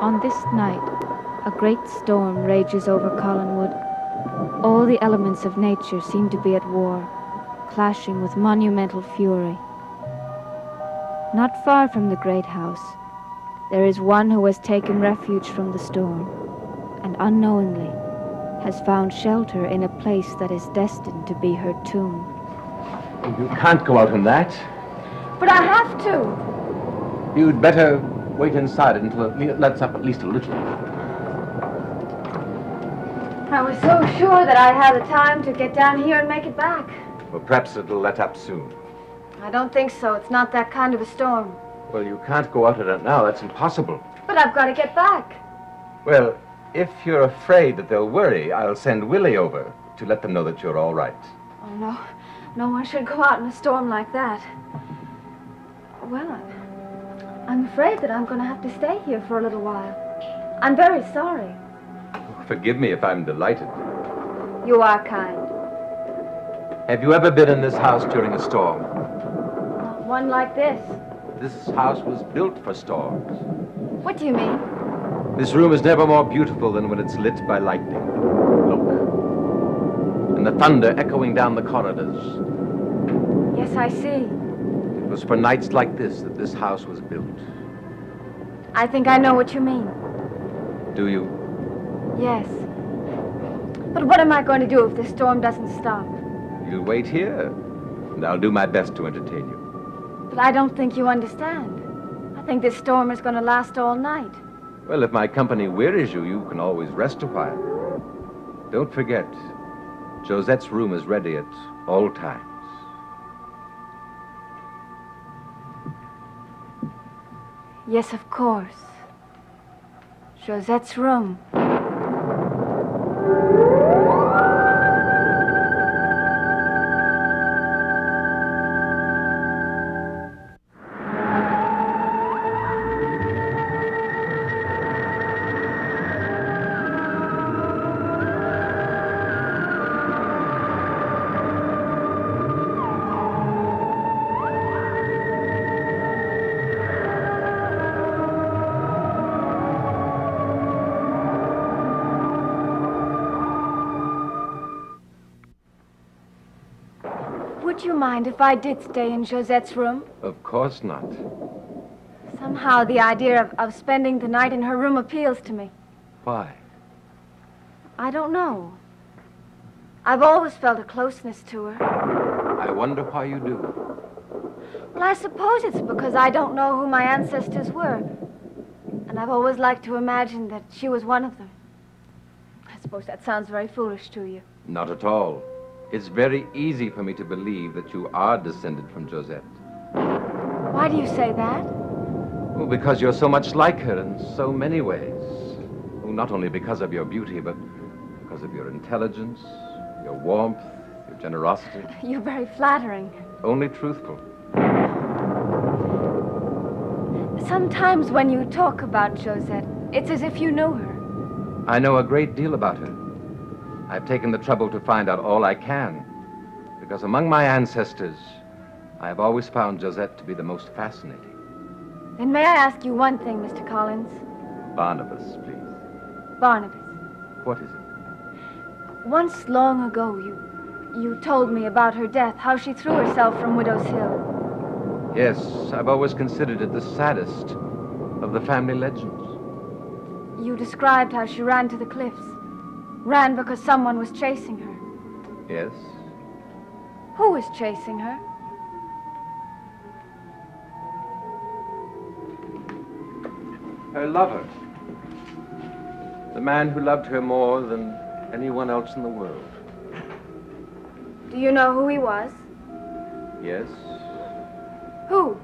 On this night, a great storm rages over Collinwood. All the elements of nature seem to be at war, clashing with monumental fury. Not far from the great house, there is one who has taken refuge from the storm, and unknowingly has found shelter in a place that is destined to be her tomb. You can't go out in that. But I have to. You'd better wait inside until it lets up at least a little. I was so sure that I'd have the time to get down here and make it back. Well, perhaps it'll let up soon. I don't think so. It's not that kind of a storm. Well, you can't go out in it now. That's impossible. But I've got to get back. Well, if you're afraid that they'll worry, I'll send Willie over to let them know that you're all right. Oh, no. No one should go out in a storm like that. Well, I'm afraid that I'm going to have to stay here for a little while. I'm very sorry. Forgive me if I'm delighted. You are kind. Have you ever been in this house during a storm? One like this. This house was built for storms. What do you mean? This room is never more beautiful than when it's lit by lightning. Look. And the thunder echoing down the corridors. Yes, I see. It was for nights like this house was built. I think I know what you mean. Do you? Yes. But what am I going to do if the storm doesn't stop? You'll wait here, and I'll do my best to entertain you. But I don't think you understand. I think this storm is going to last all night. Well, if my company wearies you, you can always rest a while. Don't forget, Josette's room is ready at all times. Yes, of course. Josette's room. Would you mind if I did stay in Josette's room? Of course not. Somehow the idea of spending the night in her room appeals to me. Why? I don't know. I've always felt a closeness to her. I wonder why you do. Well, I suppose it's because I don't know who my ancestors were. And I've always liked to imagine that she was one of them. I suppose that sounds very foolish to you. Not at all. It's very easy for me to believe that you are descended from Josette. Why do you say that? Well, because you're so much like her in so many ways. Well, not only because of your beauty, but because of your intelligence, your warmth, your generosity. You're very flattering. Only truthful. Sometimes when you talk about Josette, it's as if you knew her. I know a great deal about her. I've taken the trouble to find out all I can, because among my ancestors, I have always found Josette to be the most fascinating. Then may I ask you one thing, Mr. Collins? Barnabas, please. Barnabas. What is it? Once long ago, you told me about her death, how she threw herself from Widow's Hill. Yes, I've always considered it the saddest of the family legends. You described how she ran to the cliffs. Ran because someone was chasing her. Yes? Who was chasing her? Her lover. The man who loved her more than anyone else in the world. Do you know who he was? Yes? Who?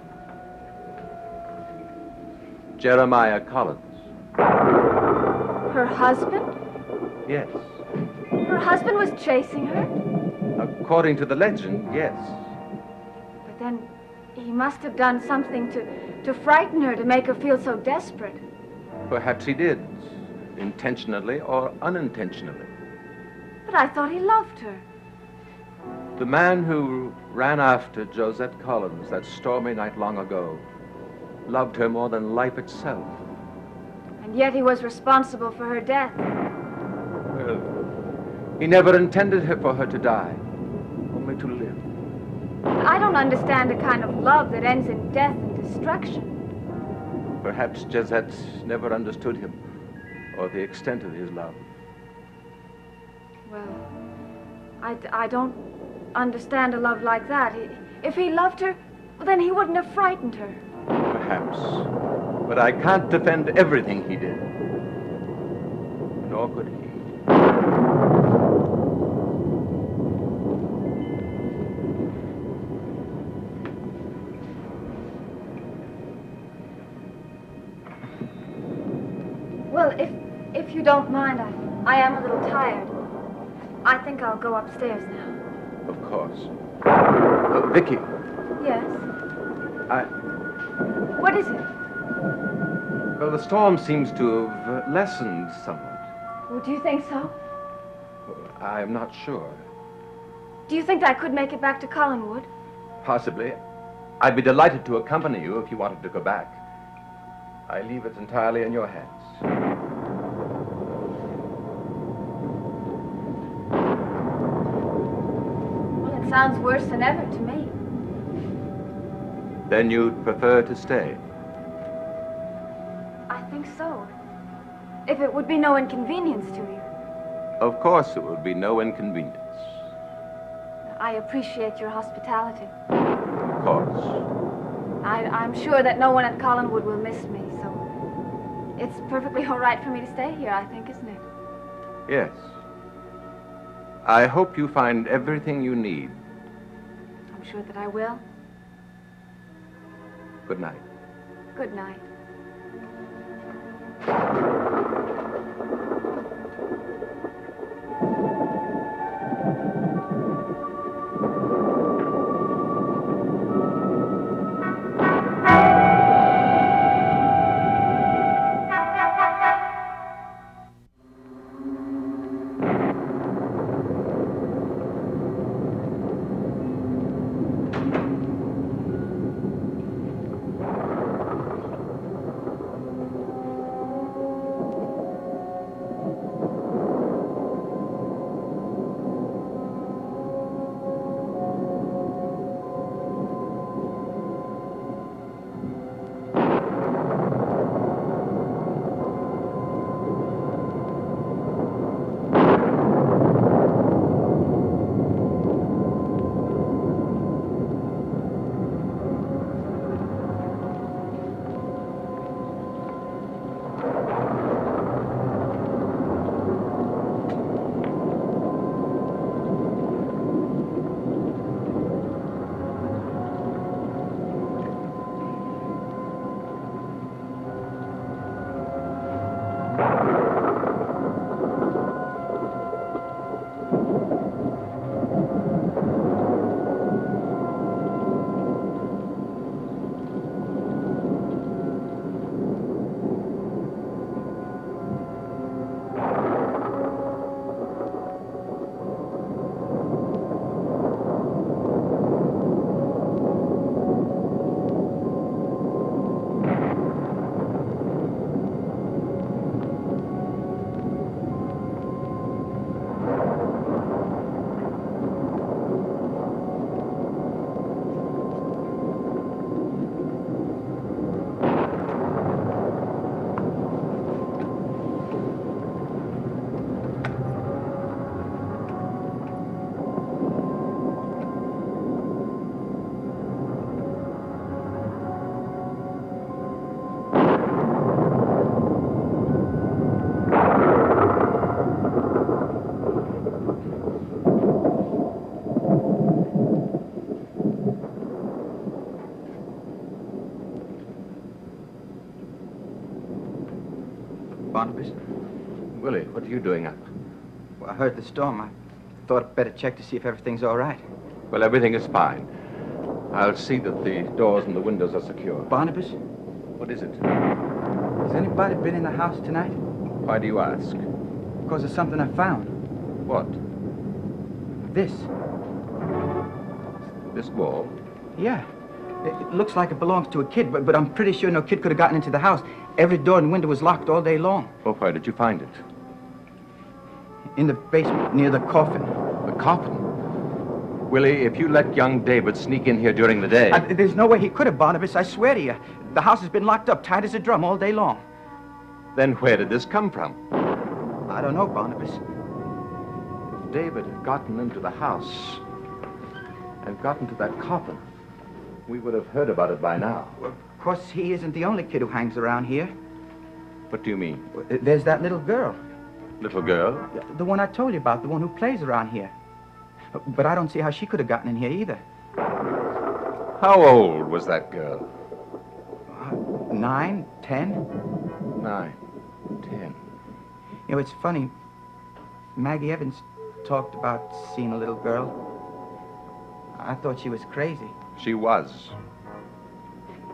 Jeremiah Collins. Her husband? Yes. Her husband was chasing her? According to the legend, yes. But then he must have done something to frighten her, to make her feel so desperate. Perhaps he did, intentionally or unintentionally. But I thought he loved her. The man who ran after Josette Collins that stormy night long ago loved her more than life itself. And yet he was responsible for her death. Well, he never intended for her to die, only to live. I don't understand a kind of love that ends in death and destruction. Perhaps Jazette never understood him, or the extent of his love. Well, I don't understand a love like that. If he loved her, well, then he wouldn't have frightened her. Perhaps. But I can't defend everything he did. Nor could he. Well, if you don't mind, I am a little tired. I think I'll go upstairs now. Of course. Vicky. Yes? I... What is it? Well, the storm seems to have lessened somewhat. Well, do you think so? I'm not sure. Do you think I could make it back to Collinwood? Possibly. I'd be delighted to accompany you if you wanted to go back. I leave it entirely in your hands. Well, it sounds worse than ever to me. Then you'd prefer to stay? I think so. If it would be no inconvenience to you. Of course it would be no inconvenience. I appreciate your hospitality. Of course. I'm sure that no one at Collinwood will miss me, so it's perfectly all right for me to stay here, I think, isn't it? Yes. I hope you find everything you need. I'm sure that I will. Good night. Good night. Barnabas? Willie, what are you doing up? Well, I heard the storm. I thought I'd better check to see if everything's all right. Well, everything is fine. I'll see that the doors and the windows are secure. Barnabas? What is it? Has anybody been in the house tonight? Why do you ask? Because of something I found. What? This. This wall? Yeah. It looks like it belongs to a kid, but I'm pretty sure no kid could have gotten into the house. Every door and window was locked all day long. Well, where did you find it? In the basement, near the coffin. The coffin? Willie, if you let young David sneak in here during the day... There's no way he could have, Barnabas, I swear to you. The house has been locked up, tight as a drum all day long. Then where did this come from? I don't know, Barnabas. If David had gotten into the house and gotten to that coffin, we would have heard about it by now. Well, of course, he isn't the only kid who hangs around here. What do you mean? There's that little girl. Little girl? The one I told you about, the one who plays around here. But I don't see how she could have gotten in here either. How old was that girl? 9, 10. 9, 10. You know, it's funny. Maggie Evans talked about seeing a little girl. I thought she was crazy. She was.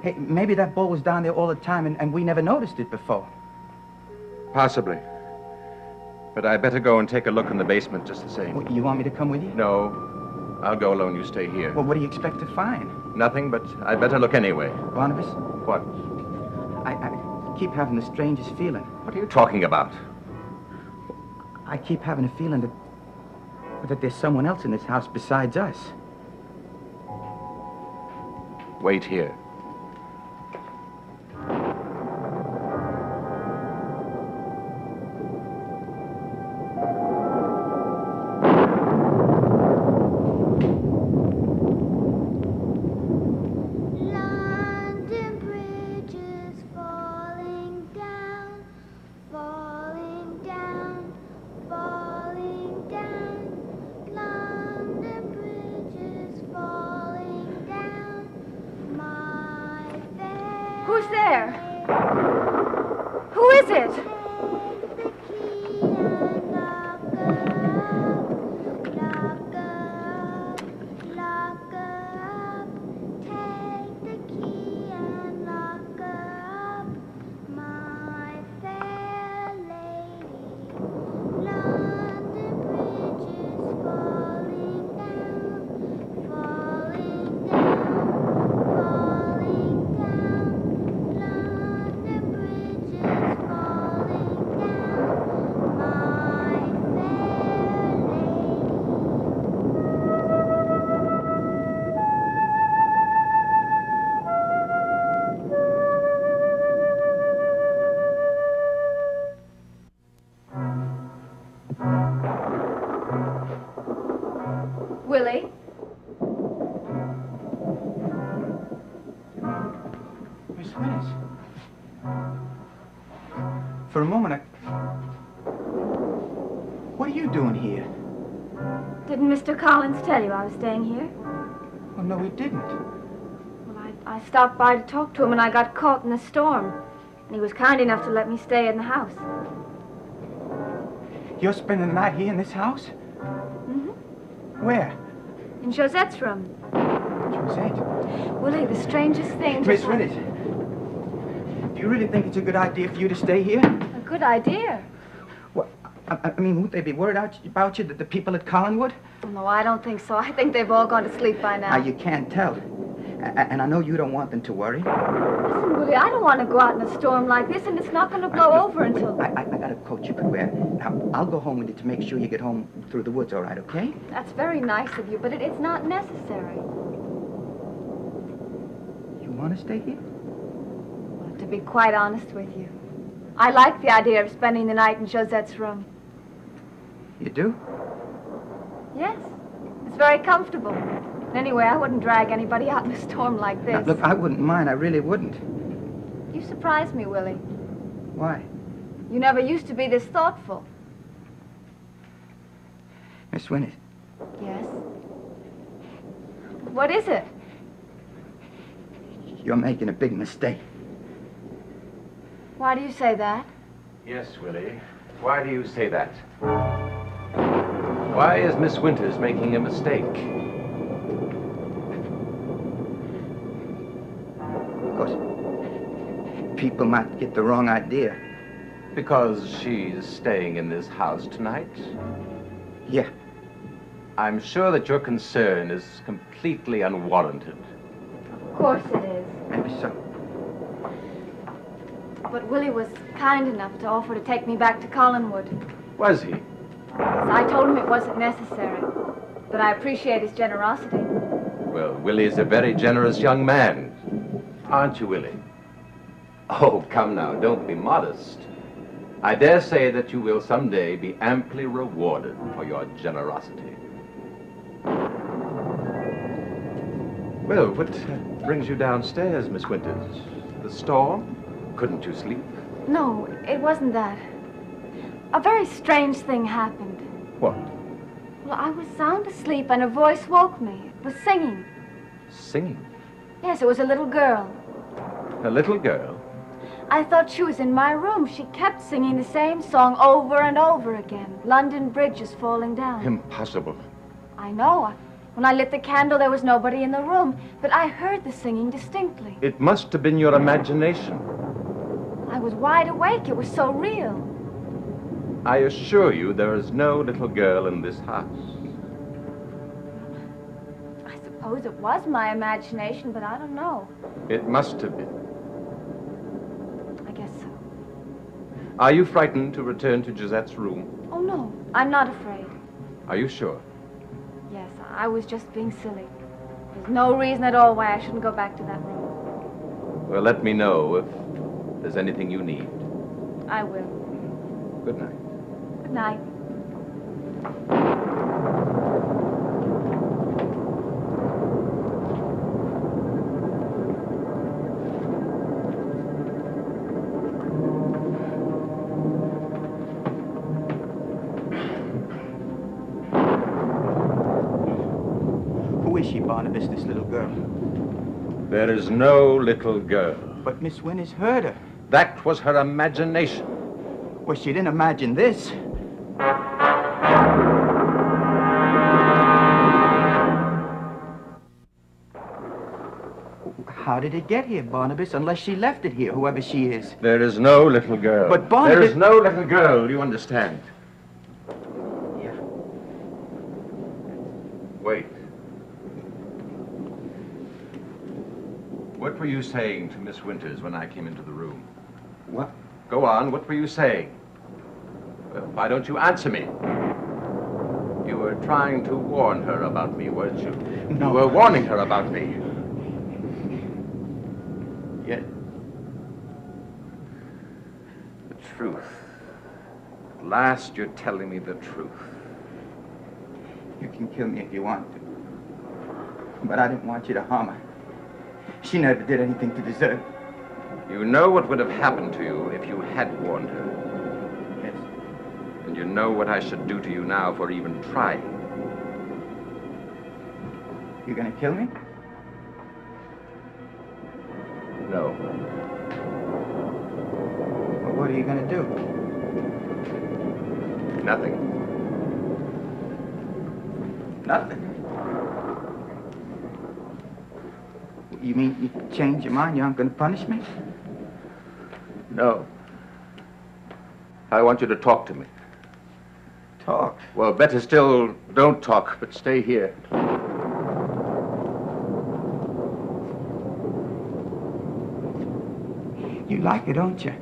Hey, maybe that bull was down there all the time and we never noticed it before. Possibly. But I better go and take a look in the basement just the same. Well, you want me to come with you? No. I'll go alone. You stay here. Well, what do you expect to find? Nothing, but I'd better look anyway. Barnabas? What? I keep having the strangest feeling. What are you talking about? I keep having a feeling that there's someone else in this house besides us. Wait here. London Bridge is falling down, falling down, falling down. London Bridge is falling down. My fair Who's there? Who is it? Take the key and lock up. Take the key and lock up, my fair lady. London Bridge is falling down, falling down, falling down. London Bridge is falling down, my fair lady. Willie? Miss Winters. For a moment, What are you doing here? Didn't Mr. Collins tell you I was staying here? Oh, no, he didn't. Well, I stopped by to talk to him and I got caught in the storm. And he was kind enough to let me stay in the house. You're spending the night here in this house? Mm-hmm. Where? In Josette's room. Josette. Willie, the strangest thing Miss just... Winters, do you really think it's a good idea for you to stay here? A good idea. Well, I mean, would they be worried about you, the people at Collinwood? Oh, no, I don't think so. I think they've all gone to sleep by now. You can't tell. And I know you don't want them to worry. Listen, Willie, I don't want to go out in a storm like this, and it's not going to blow over until... I got a coat you could wear. Now, I'll go home with you to make sure you get home through the woods, all right, okay? That's very nice of you, but it's not necessary. You want to stay here? Well, to be quite honest with you, I like the idea of spending the night in Josette's room. You do? Yes, it's very comfortable. Anyway, I wouldn't drag anybody out in a storm like this. Now, look, I wouldn't mind. I really wouldn't. You surprise me, Willie. Why? You never used to be this thoughtful. Miss Winters, Yes? What is it? you're making a big mistake. Why do you say that? Yes, Willie. Why do you say that? Why is Miss Winters making a mistake? Of course, people might get the wrong idea. Because she's staying in this house tonight? Yeah. I'm sure that your concern is completely unwarranted. course it is. Maybe so. But Willie was kind enough to offer to take me back to Collinwood. Was he? I told him it wasn't necessary, but I appreciate his generosity. Well, Willie's a very generous young man. Aren't you, Willie? Oh, come now, don't be modest. I dare say that you will someday be amply rewarded for your generosity. Well, what brings you downstairs, Miss Winters? The storm? Couldn't you sleep? No, it wasn't that. A very strange thing happened. What? Well, I was sound asleep and a voice woke me. It was singing. Singing? Yes, it was a little girl. A little girl? I thought she was in my room. She kept singing the same song over and over again. London Bridge is falling down. Impossible. I know. When I lit the candle, there was nobody in the room, but I heard the singing distinctly. It must have been your imagination. I was wide awake. It was so real. I assure you there is no little girl in this house. I suppose it was my imagination, but I don't know. It must have been. I guess so. Are you frightened to return to Gisette's room? Oh, no. I'm not afraid. Are you sure? Yes, I was just being silly. There's no reason at all why I shouldn't go back to that room. Well, let me know if there's anything you need. I will. Good night. Good night. Who is she, Barnabas, this little girl? There is no little girl. But Miss Winters heard her. That was her imagination. Well, she didn't imagine this. How did it get here, Barnabas, unless she left it here, whoever she is? There is no little girl. But Barnabas... There is no little girl, you understand? Yeah. Wait. What were you saying to Miss Winters when I came into the room? What? Go on, what were you saying? Why don't you answer me? You were trying to warn her about me, weren't you? No. You were warning her about me. Yes. The truth. At last you're telling me the truth. You can kill me if you want to. But I didn't want you to harm her. She never did anything to deserve it. You know what would have happened to you if you had warned her. Yes. And you know what I should do to you now for even trying. You gonna kill me? No. Well, what are you gonna do? Nothing. Nothing. You mean you change your mind? You aren't gonna punish me? No. I want you to talk to me. Talk. Well, better still, don't talk, but stay here. You like her, don't you?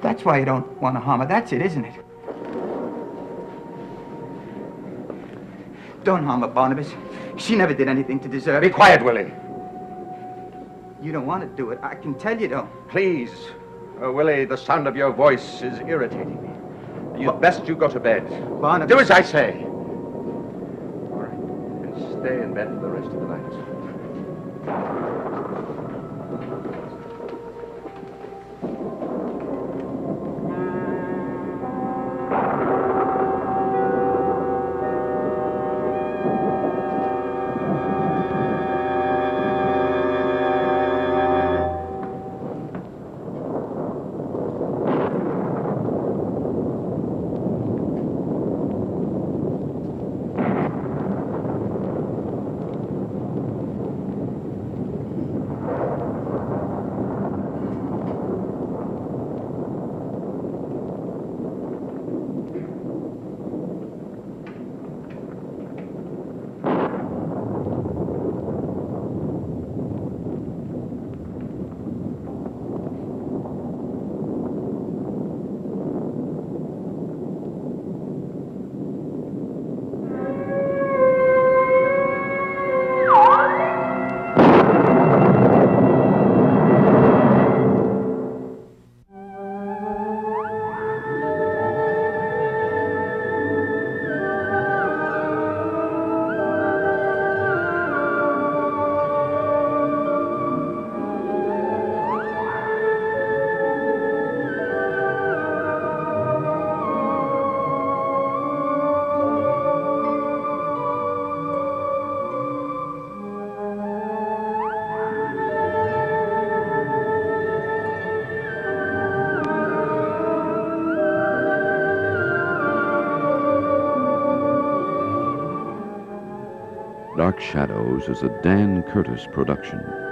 That's why you don't want to harm her. That's it, isn't it? Don't harm her, Barnabas. She never did anything to deserve Be it. quiet, Willie. You don't want to do it. I can tell you don't. Please. Willie, the sound of your voice is irritating me. You'd best you go to bed. Barnabas. Do as I say. All right. And stay in bed for the rest of the night. Dark Shadows is a Dan Curtis production.